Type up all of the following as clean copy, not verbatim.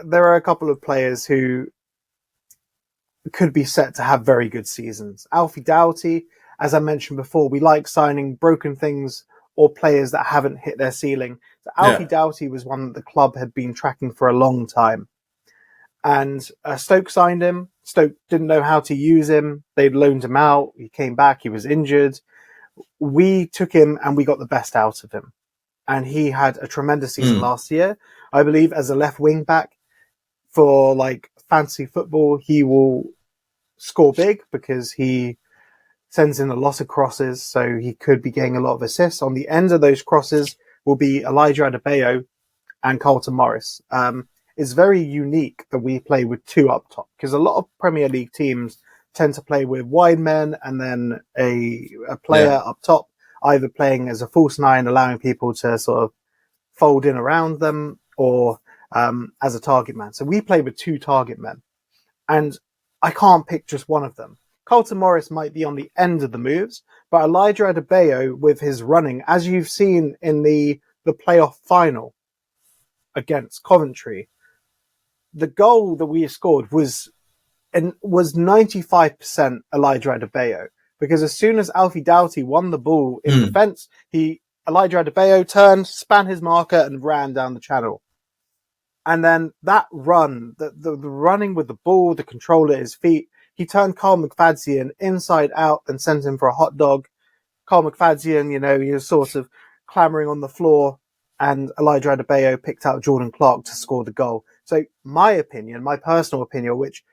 There are a couple of players who could be set to have very good seasons. Alfie Doughty, as I mentioned before, we like signing broken things or players that haven't hit their ceiling. So Alfie Doughty was one that the club had been tracking for a long time. And Stoke signed him. Stoke didn't know how to use him. They'd loaned him out. He came back. He was injured. We took him and we got the best out of him. And he had a tremendous season last year. I believe as a left wing back for like fantasy football, he will score big because he sends in a lot of crosses. So he could be getting a lot of assists. On the end of those crosses will be Elijah Adebayo and Carlton Morris. It's very unique that we play with two up top because a lot of Premier League teams tend to play with wide men and then a player up top, either playing as a false nine, allowing people to sort of fold in around them, or as a target man. So we play with two target men, and I can't pick just one of them. Carlton Morris might be on the end of the moves, but Elijah Adebayo with his running, as you've seen in the playoff final against Coventry, the goal that we scored was 95% Elijah Adebayo, because as soon as Alfie Doughty won the ball in defence, Elijah Adebayo turned, span his marker, and ran down the channel. And then that run, the running with the ball, the control at his feet, he turned Carl McFadzean inside out and sent him for a hot dog. Carl McFadzean, he was sort of clambering on the floor, and Elijah Adebayo picked out Jordan Clark to score the goal. So my personal opinion, which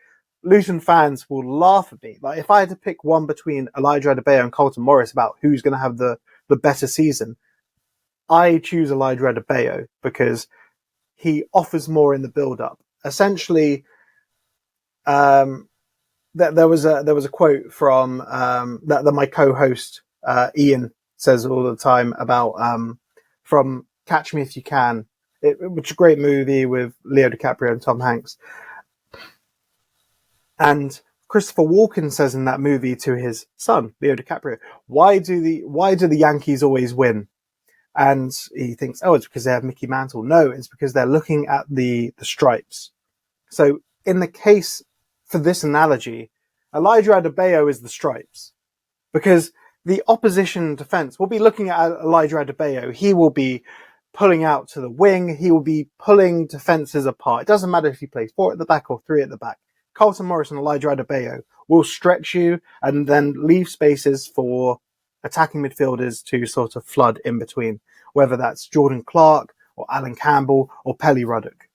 Luton fans will laugh at me, like if I had to pick one between Elijah Adebayo and Carlton Morris about who's going to have the better season, I choose Elijah Adebayo because he offers more in the build-up. Essentially, there was a quote from that my co-host Ian says all the time about from Catch Me If You Can, which is a great movie with Leo DiCaprio and Tom Hanks. And Christopher Walken says in that movie to his son, Leo DiCaprio, why do the Yankees always win? And he thinks, it's because they have Mickey Mantle. No, it's because they're looking at the stripes. So in the case for this analogy, Elijah Adebayo is the stripes, because the opposition defense will be looking at Elijah Adebayo. He will be pulling out to the wing. He will be pulling defenses apart. It doesn't matter if he plays 4 at the back or 3 at the back. Carlton Morris and Elijah Adebayo will stretch you and then leave spaces for attacking midfielders to sort of flood in between, whether that's Jordan Clark or Alan Campbell or Pelly Ruddock.